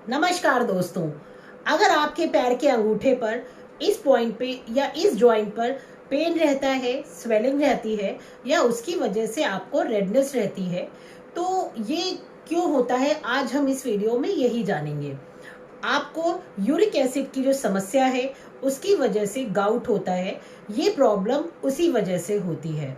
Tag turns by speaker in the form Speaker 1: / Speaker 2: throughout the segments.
Speaker 1: नमस्कार दोस्तों। अगर आपके पैर के अंगूठे पर इस पॉइंट पे या इस जॉइंट पर पेन रहता है, स्वेलिंग रहती है या उसकी वजह से आपको रेडनेस रहती है, तो ये क्यों होता है, आज हम इस वीडियो में यही जानेंगे। आपको यूरिक एसिड की जो समस्या है उसकी वजह से गाउट होता है, ये प्रॉब्लम उसी वजह से होती है।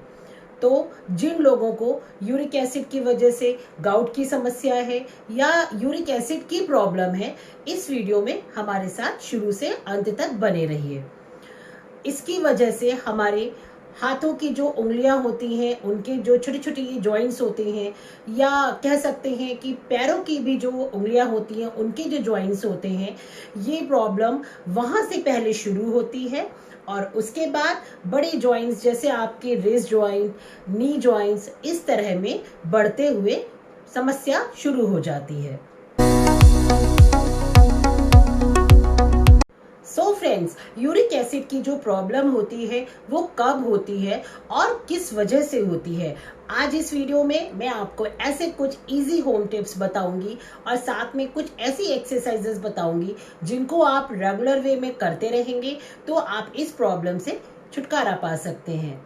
Speaker 1: तो जिन लोगों को यूरिक एसिड की वजह से गाउट की समस्या है या यूरिक एसिड की प्रॉब्लम है, इस वीडियो में हमारे साथ शुरू से अंत तक बने रहिए। इसकी वजह से हमारे हाथों की जो उंगलियां होती हैं, उनके जो छोटी छोटी जॉइंट्स होते हैं, या कह सकते हैं कि पैरों की भी जो उंगलियां होती हैं, उनके जो जॉइंट्स होते हैं, ये प्रॉब्लम वहां से पहले शुरू होती है और उसके बाद बड़े जॉइंट्स जैसे आपके रिस्ट जॉइंट, नी जॉइंट्स, इस तरह में बढ़ते हुए समस्या शुरू हो जाती है। सो फ्रेंड्स, यूरिक एसिड की जो प्रॉब्लम होती है वो कब होती है और किस वजह से होती है, आज इस वीडियो में मैं आपको ऐसे कुछ इजी होम टिप्स बताऊंगी और साथ में कुछ ऐसी एक्सरसाइजेस बताऊंगी जिनको आप रेगुलर वे में करते रहेंगे तो आप इस प्रॉब्लम से छुटकारा पा सकते हैं।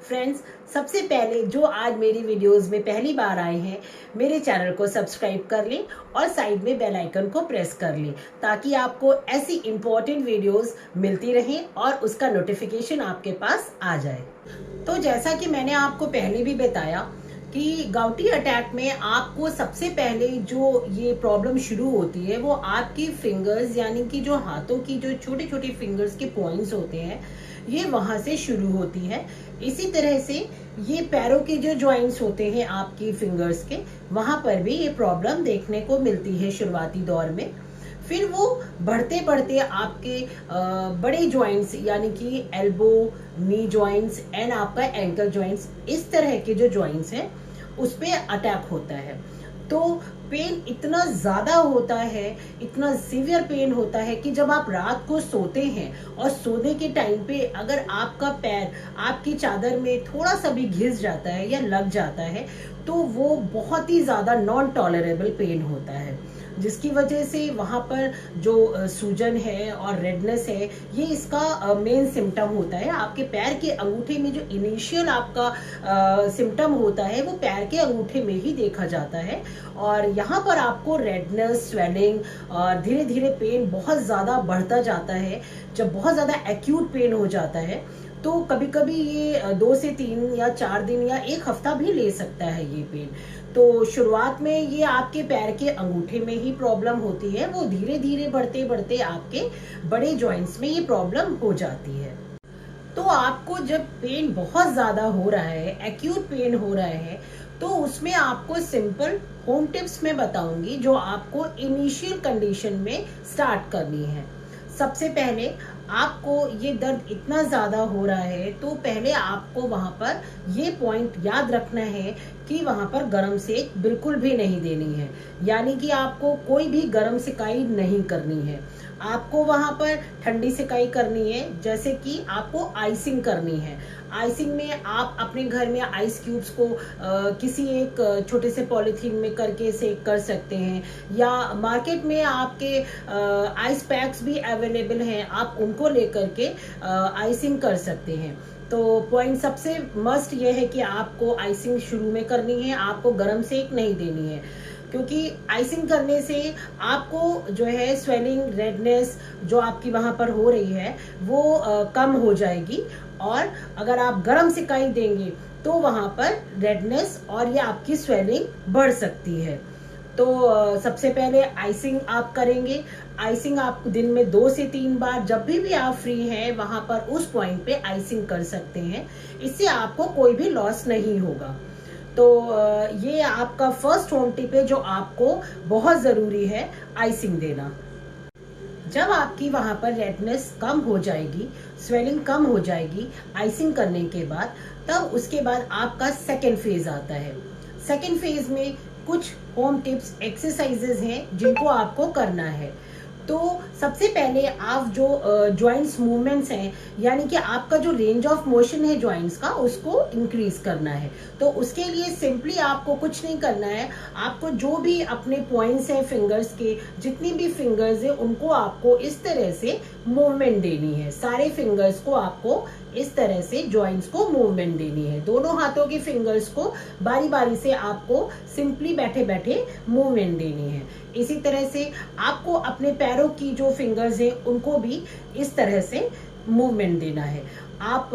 Speaker 1: फ्रेंड्स, सबसे पहले जो आज मेरी वीडियोस में पहली बार आए हैं, मेरे चैनल को सब्सक्राइब कर लें और साइड में बेल आइकन को प्रेस कर लें ताकि आपको ऐसी इंपॉर्टेंट वीडियोस मिलती रहें और उसका नोटिफिकेशन आपके पास आ जाए। तो जैसा कि मैंने आपको पहले भी बताया कि गाउटी अटैक में आपको सबसे पहले जो ये प्रॉब्लम शुरू होती है वो आपकी फिंगर्स, यानी कि जो हाथों की जो छोटे छोटे फिंगर्स के पॉइंट्स होते हैं, ये वहां से शुरू होती है। इसी तरह से ये पैरों के जो जॉइंट्स होते हैं आपकी फिंगर्स के, वहां पर भी ये प्रॉब्लम देखने को मिलती है शुरुआती दौर में। फिर वो बढ़ते बढ़ते आपके बड़े जॉइंट्स यानी कि एल्बो, नी जॉइंट्स एंड आपका एंकल जॉइंट्स, इस तरह के जो जॉइंट्स हैं उस पे अटैक होता है। तो पेन इतना ज्यादा होता है, इतना सीवियर पेन होता है कि जब आप रात को सोते हैं और सोने के टाइम पे अगर आपका पैर आपकी चादर में थोड़ा सा भी घिस जाता है या लग जाता है तो वो बहुत ही ज्यादा नॉन टॉलरेबल पेन होता है, जिसकी वजह से वहां पर जो सूजन है और रेडनेस है, ये इसका मेन सिम्टम होता है। आपके पैर के अंगूठे में जो इनिशियल आपका सिम्टम होता है वो पैर के अंगूठे में ही देखा जाता है और यहाँ पर आपको रेडनेस, स्वेलिंग और धीरे धीरे पेन बहुत ज्यादा बढ़ता जाता है। जब बहुत ज्यादा एक्यूट पेन हो जाता है तो कभी कभी ये 2 से 3 या 4 दिन या 1 हफ्ता भी ले सकता है ये पेन। तो शुरुआत में ये आपके पैर के अंगूठे में ही प्रॉब्लम होती है, वो धीरे धीरे बढ़ते बढ़ते आपके बड़े जॉइंट्स में ये प्रॉब्लम हो जाती है। तो आपको जब पेन बहुत ज्यादा हो रहा है, एक्यूट पेन हो रहा है, तो उसमें आपको सिंपल होम टिप्स में बताऊंगी जो आपको इनिशियल कंडीशन में स्टार्ट करनी है। सबसे पहले आपको ये दर्द इतना ज्यादा हो रहा है तो पहले आपको वहां पर ये पॉइंट याद रखना है कि वहां पर गर्म सेक बिल्कुल भी नहीं देनी है, यानी कि आपको कोई भी गर्म सिकाई नहीं करनी है। आपको वहां पर ठंडी सिकाई करनी है, जैसे कि आपको आइसिंग करनी है। आइसिंग में आप अपने घर में आइस क्यूब्स को किसी एक छोटे से पॉलिथीन में करके सेक कर सकते हैं, या मार्केट में आपके आइस पैक्स भी अवेलेबल हैं, आप उनको लेकर के आइसिंग कर सकते हैं। तो पॉइंट सबसे मस्ट ये है कि आपको आइसिंग शुरू में करनी है, आपको गर्म सेक नहीं देनी है, क्योंकि आइसिंग करने से आपको जो है स्वेलिंग, रेडनेस जो आपकी वहां पर हो रही है वो कम हो जाएगी, और अगर आप गर्म सिकाई देंगे तो वहां पर रेडनेस और ये आपकी स्वेलिंग बढ़ सकती है। तो सबसे पहले आइसिंग आप करेंगे। आइसिंग आप दिन में 2 से 3 बार जब भी आप फ्री हैं वहां पर उस पॉइंट पे आइसिंग कर सकते हैं, इससे आपको कोई भी लॉस नहीं होगा। तो ये आपका फर्स्ट होम टिप है जो आपको बहुत जरूरी है, आइसिंग देना। जब आपकी वहां पर रेडनेस कम हो जाएगी, स्वेलिंग कम हो जाएगी आइसिंग करने के बाद, तब उसके बाद आपका सेकेंड फेज आता है। सेकेंड फेज में कुछ होम टिप्स, एक्सरसाइजेज हैं जिनको आपको करना है। तो सबसे पहले आप जो जॉइंट्स मूवमेंट्स हैं, यानी कि आपका जो रेंज ऑफ मोशन है जॉइंट्स का, उसको इंक्रीज करना है। तो उसके लिए सिंपली आपको कुछ नहीं करना है, आपको जो भी अपने पॉइंट्स हैं फिंगर्स के, जितनी भी फिंगर्स है उनको आपको इस तरह से मूवमेंट देनी है। सारे फिंगर्स को आपको इस तरह से जॉइंट्स को मूवमेंट देनी है। दोनों हाथों की फिंगर्स को बारी बारी से आपको सिंपली बैठे बैठे मूवमेंट देनी है। इसी तरह से आपको अपने पैरों की जो फिंगर्स हैं उनको भी इस तरह से मूवमेंट देना है। आप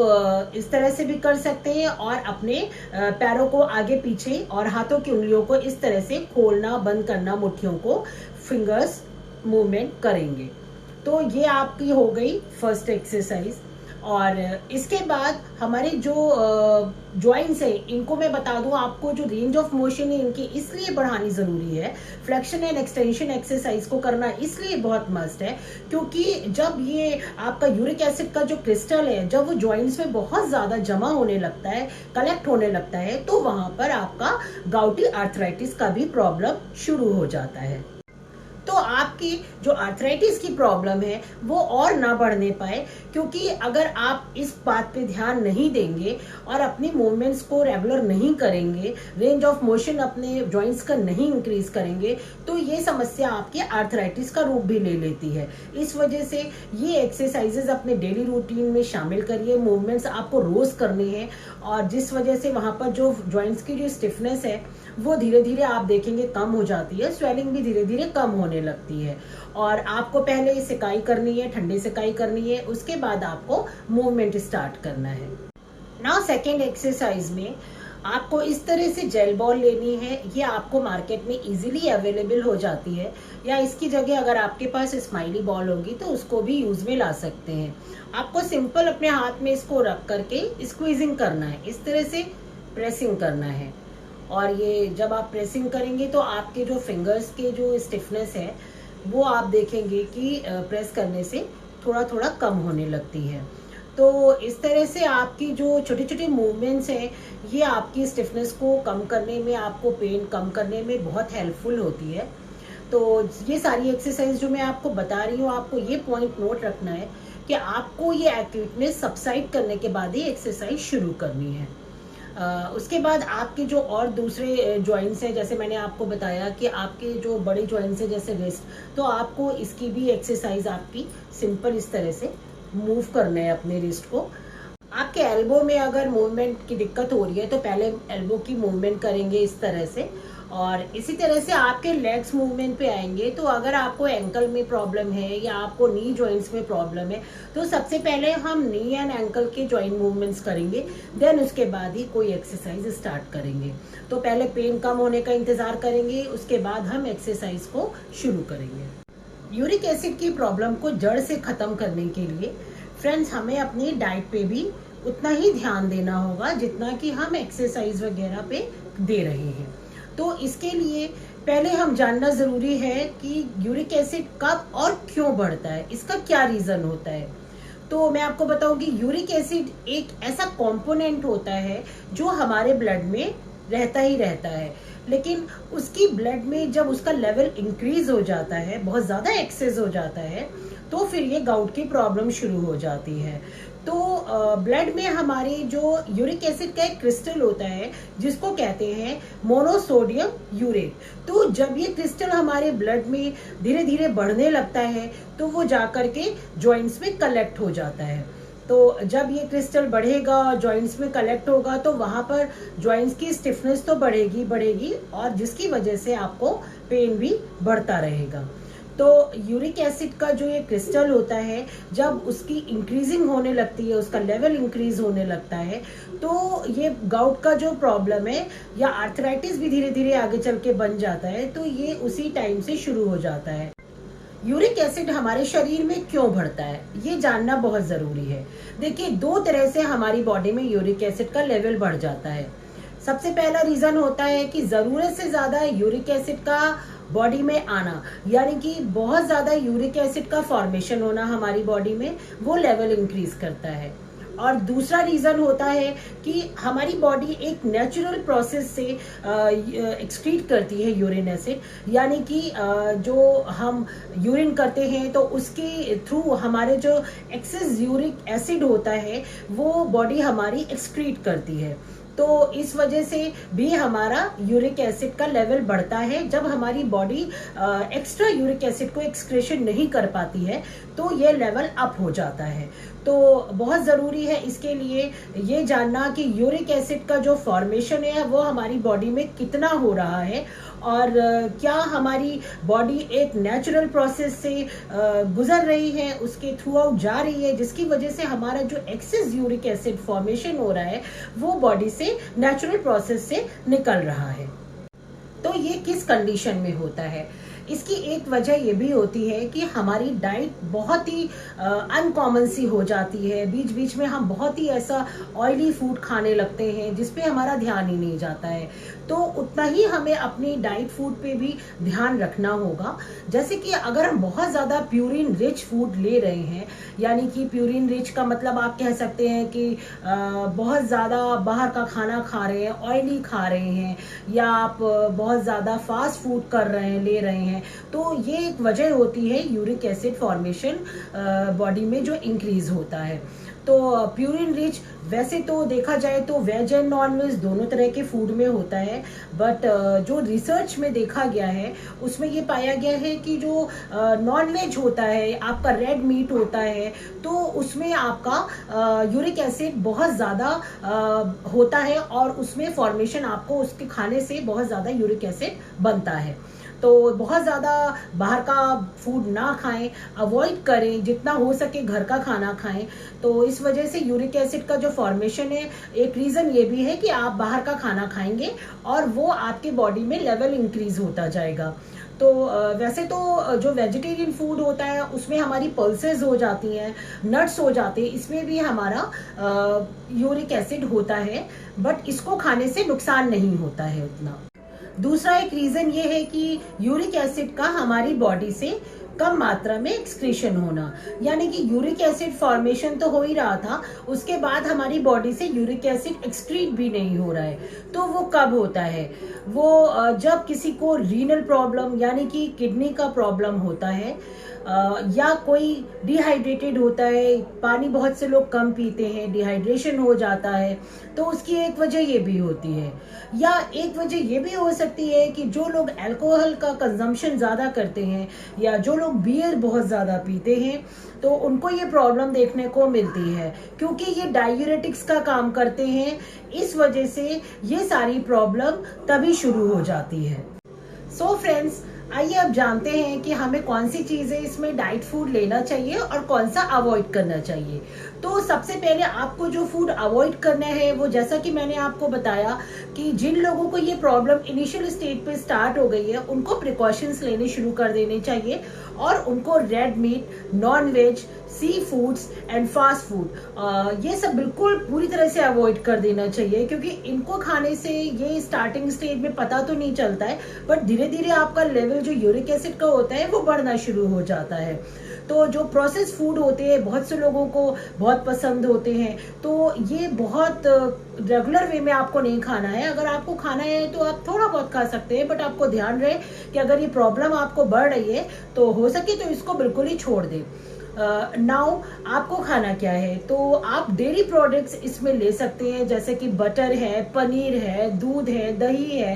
Speaker 1: इस तरह से भी कर सकते हैं और अपने पैरों को आगे पीछे और हाथों की उंगलियों को इस तरह से खोलना बंद करना, मुट्ठियों को फिंगर्स मूवमेंट करेंगे। तो ये आपकी हो गई फर्स्ट एक्सरसाइज। और इसके बाद हमारे जो जॉइंट्स है, इनको मैं बता दूं आपको, जो रेंज ऑफ मोशन है इनकी इसलिए बढ़ानी जरूरी है। फ्लेक्शन एंड एक्सटेंशन एक्सरसाइज को करना इसलिए बहुत मस्ट है क्योंकि जब ये आपका यूरिक एसिड का जो क्रिस्टल है, जब वो जॉइंट्स में बहुत ज्यादा जमा होने लगता है, कलेक्ट होने लगता है, तो वहां पर आपका गाउटी आर्थराइटिस का भी प्रॉब्लम शुरू हो जाता है। तो आपकी जो आर्थराइटिस की प्रॉब्लम है वो और ना बढ़ने पाए, क्योंकि अगर आप इस बात पे ध्यान नहीं देंगे और अपनी मूवमेंट्स को रेगुलर नहीं करेंगे, रेंज ऑफ मोशन अपने जॉइंट्स का नहीं इंक्रीज करेंगे, तो ये समस्या आपके आर्थराइटिस का रूप भी ले लेती है। इस वजह से ये एक्सरसाइजेस अपने डेली रूटीन में शामिल करिए। मूवमेंट्स आपको रोज करनी है और जिस वजह से वहां पर जो जॉइंट्स की जो स्टिफनेस है वो धीरे धीरे आप देखेंगे कम हो जाती है, स्वेलिंग भी धीरे धीरे कम होने लगती है। और आपको पहले सिकाई करनी है, ठंडी सिकाई करनी है, उसके बाद आपको मूवमेंट स्टार्ट करना है। नाउ सेकेंड एक्सरसाइज में आपको इस तरह से जेल बॉल लेनी है। ये आपको मार्केट में इजीली अवेलेबल हो जाती है, या इसकी जगह अगर आपके पास स्माइली बॉल होगी तो उसको भी यूज में ला सकते हैं। आपको सिंपल अपने हाथ में इसको रख करके स्क्वीजिंग करना है, इस तरह से प्रेसिंग करना है। और ये जब आप प्रेसिंग करेंगे तो आपके जो फिंगर्स के जो स्टिफनेस है वो आप देखेंगे कि प्रेस करने से थोड़ा थोड़ा कम होने लगती है। तो इस तरह से आपकी जो छोटी छोटी मूवमेंट्स हैं ये आपकी स्टिफनेस को कम करने में, आपको पेन कम करने में बहुत हेल्पफुल होती है। तो ये सारी एक्सरसाइज जो मैं आपको बता रही हूँ, आपको ये पॉइंट नोट रखना है कि आपको ये एक्यूटनेस सबसाइड करने के बाद ही एक्सरसाइज शुरू करनी है। उसके बाद आपके जो और दूसरे जॉइंट्स हैं, जैसे मैंने आपको बताया कि आपके जो बड़े जॉइंट्स हैं जैसे रिस्ट, तो आपको इसकी भी एक्सरसाइज आपकी सिंपल इस तरह से मूव करना है अपने रिस्ट को। आपके एल्बो में अगर मूवमेंट की दिक्कत हो रही है तो पहले एल्बो की मूवमेंट करेंगे इस तरह से, और इसी तरह से आपके लेग्स मूवमेंट पे आएंगे। तो अगर आपको एंकल में प्रॉब्लम है या आपको नी जॉइंट्स में प्रॉब्लम है तो सबसे पहले हम नी एंड एंकल के जॉइंट मूवमेंट्स करेंगे, देन उसके बाद ही कोई एक्सरसाइज स्टार्ट करेंगे। तो पहले पेन कम होने का इंतजार करेंगे, उसके बाद हम एक्सरसाइज को शुरू करेंगे। यूरिक एसिड की प्रॉब्लम को जड़ से खत्म करने के लिए फ्रेंड्स हमें अपनी डाइट पे भी उतना ही ध्यान देना होगा जितना कि हम एक्सरसाइज वगैरह पे दे रहे हैं। तो इसके लिए पहले हम जानना जरूरी है कि यूरिक एसिड कब और क्यों बढ़ता है, इसका क्या रीजन होता है। तो मैं आपको बताऊं कि यूरिक एसिड एक ऐसा कंपोनेंट होता है जो हमारे ब्लड में रहता ही रहता है, लेकिन उसकी ब्लड में जब उसका लेवल इंक्रीज हो जाता है, बहुत ज्यादा एक्सेस हो जाता है, तो फिर ये गाउट की प्रॉब्लम शुरू हो जाती है। तो ब्लड में हमारे जो यूरिक एसिड का एक क्रिस्टल होता है जिसको कहते हैं मोनोसोडियम यूरेट, तो जब ये क्रिस्टल हमारे ब्लड में धीरे धीरे बढ़ने लगता है तो वो जाकर के जॉइंट्स में कलेक्ट हो जाता है। तो जब ये क्रिस्टल बढ़ेगा और जॉइंट्स में कलेक्ट होगा तो वहां पर जॉइंट्स की स्टिफनेस तो बढ़ेगी और जिसकी वजह से आपको पेन भी बढ़ता रहेगा। तो यूरिक एसिड का जो ये क्रिस्टल होता है, जब उसकी इंक्रीजिंग होने लगती है, उसका लेवल इंक्रीज होने लगता है, तो ये गाउट का जो प्रॉब्लम है या आर्थराइटिस भी धीरे धीरे आगे चल के बन जाता है, तो ये उसी टाइम से शुरू हो जाता है। यूरिक एसिड हमारे शरीर में क्यों बढ़ता है ये जानना बहुत जरूरी है। देखिए, दो तरह से हमारी बॉडी में यूरिक एसिड का लेवल बढ़ जाता है। सबसे पहला रीजन होता है कि जरूरत से ज्यादा यूरिक एसिड का बॉडी में आना, यानी कि बहुत ज्यादा यूरिक एसिड का फॉर्मेशन होना हमारी बॉडी में, वो लेवल इंक्रीज करता है। और दूसरा रीजन होता है कि हमारी बॉडी एक नेचुरल प्रोसेस से एक्सक्रीट करती है यूरिन एसिड, यानी कि जो हम यूरिन करते हैं तो उसके थ्रू हमारे जो एक्सेस यूरिक एसिड होता है वो बॉडी हमारी एक्सक्रीट करती है। तो इस वजह से भी हमारा यूरिक एसिड का लेवल बढ़ता है। जब हमारी बॉडी एक्स्ट्रा यूरिक एसिड को एक्सक्रेशन नहीं कर पाती है तो ये लेवल अप हो जाता है। तो बहुत ज़रूरी है इसके लिए ये जानना कि यूरिक एसिड का जो फॉर्मेशन है वो हमारी बॉडी में कितना हो रहा है और क्या हमारी बॉडी एक नेचुरल प्रोसेस से गुजर रही है, उसके थ्रू आउट जा रही है, जिसकी वजह से हमारा जो एक्सेस यूरिक एसिड फॉर्मेशन हो रहा है वो बॉडी से नेचुरल प्रोसेस से निकल रहा है। तो ये किस कंडीशन में होता है? इसकी एक वजह ये भी होती है कि हमारी डाइट बहुत ही अनकॉमन सी हो जाती है। बीच बीच में हम बहुत ही ऐसा ऑयली फूड खाने लगते हैं जिस पे हमारा ध्यान ही नहीं जाता है। तो उतना ही हमें अपनी डाइट फूड पे भी ध्यान रखना होगा। जैसे कि अगर हम बहुत ज़्यादा प्यूरिन रिच फूड ले रहे हैं, यानी कि प्यूरिन रिच का मतलब आप कह सकते हैं कि बहुत ज़्यादा बाहर का खाना खा रहे हैं, ऑयली खा रहे हैं, या आप बहुत ज़्यादा फास्ट फूड कर रहे हैं, ले रहे हैं, तो ये एक वजह होती है यूरिक एसिड फॉर्मेशन बॉडी में जो इंक्रीज होता है। तो प्यूरिन रिच वैसे तो देखा जाए तो वेज एंड नॉन वेज दोनों तरह के फूड में होता है, बट जो रिसर्च में देखा गया है उसमें ये पाया गया है कि जो नॉन वेज होता है, आपका रेड मीट होता है, तो उसमें आपका यूरिक एसिड बहुत ज़्यादा होता है और उसमें फॉर्मेशन आपको उसके खाने से बहुत ज़्यादा यूरिक एसिड बनता है। तो बहुत ज़्यादा बाहर का फूड ना खाएं, अवॉइड करें, जितना हो सके घर का खाना खाएं। तो इस वजह से यूरिक एसिड का जो फॉर्मेशन है, एक रीज़न ये भी है कि आप बाहर का खाना खाएंगे और वो आपके बॉडी में लेवल इंक्रीज होता जाएगा। तो वैसे तो जो वेजिटेरियन फूड होता है उसमें हमारी पल्सेस हो जाती हैं, नट्स हो जाते हैं, इसमें भी हमारा यूरिक एसिड होता है, बट इसको खाने से नुकसान नहीं होता है उतना। दूसरा एक रीजन ये है कि यूरिक एसिड का हमारी बॉडी से कम मात्रा में एक्सक्रीशन होना, यानी कि यूरिक एसिड फॉर्मेशन तो हो ही रहा था, उसके बाद हमारी बॉडी से यूरिक एसिड एक्सक्रीट भी नहीं हो रहा है। तो वो कब होता है? वो जब किसी को रीनल प्रॉब्लम यानी कि किडनी का प्रॉब्लम होता है, या कोई डिहाइड्रेटेड होता है, पानी बहुत से लोग कम पीते हैं, डिहाइड्रेशन हो जाता है, तो उसकी एक वजह ये भी होती है। या एक वजह ये भी हो सकती है कि जो लोग अल्कोहल का कंजम्पशन ज़्यादा करते हैं या जो लोग बियर बहुत ज़्यादा पीते हैं तो उनको ये प्रॉब्लम देखने को मिलती है, क्योंकि ये डायूरेटिक्स का काम करते हैं। इस वजह से ये सारी प्रॉब्लम तभी शुरू हो जाती है। सो फ्रेंड्स, आइए अब जानते हैं कि हमें कौन सी चीजें इसमें डाइट फूड लेना चाहिए और कौन सा अवॉइड करना चाहिए। तो सबसे पहले आपको जो फूड अवॉइड करना है वो, जैसा कि मैंने आपको बताया कि जिन लोगों को ये प्रॉब्लम इनिशियल स्टेज पे स्टार्ट हो गई है उनको प्रिकॉशंस लेने शुरू कर देने चाहिए और उनको red meat, non veg, sea foods and fast food ये सब बिल्कुल पूरी तरह से अवॉइड कर देना चाहिए, क्योंकि इनको खाने से ये स्टार्टिंग स्टेज में पता तो नहीं चलता है, बट धीरे धीरे आपका लेवल जो यूरिक एसिड का होता है वो बढ़ना शुरू हो जाता है। तो जो प्रोसेस फूड होते हैं बहुत से लोगों को बहुत पसंद होते हैं, तो ये बहुत रेगुलर वे में आपको नहीं खाना है। अगर आपको खाना है तो आप थोड़ा बहुत खा सकते हैं, बट आपको ध्यान रहे कि अगर ये प्रॉब्लम आपको बढ़ रही है तो हो सके तो इसको बिल्कुल ही छोड़ दें। नाउ आपको खाना क्या है? तो आप डेयरी प्रोडक्ट्स इसमें ले सकते हैं, जैसे कि बटर है, पनीर है, दूध है, दही है,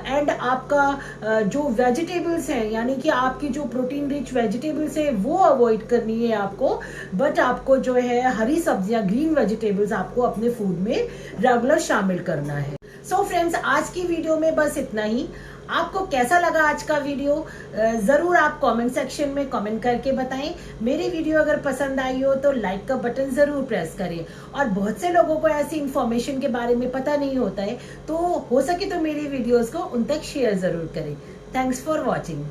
Speaker 1: एंड आपका जो वेजिटेबल्स हैं, यानी कि आपकी जो प्रोटीन रिच वेजिटेबल्स है वो अवॉइड करनी है आपको, बट आपको जो है हरी सब्जियां, ग्रीन वेजिटेबल्स आपको अपने फूड में रेगुलर शामिल करना है। सो फ्रेंड्स, आज की वीडियो में बस इतना ही। आपको कैसा लगा आज का वीडियो जरूर आप कमेंट सेक्शन में कमेंट करके बताएं। मेरी वीडियो अगर पसंद आई हो तो लाइक का बटन जरूर प्रेस करें, और बहुत से लोगों को ऐसी इंफॉर्मेशन के बारे में पता नहीं होता है, तो हो सके तो मेरी वीडियोस को उन तक शेयर जरूर करें। Thanks for watching.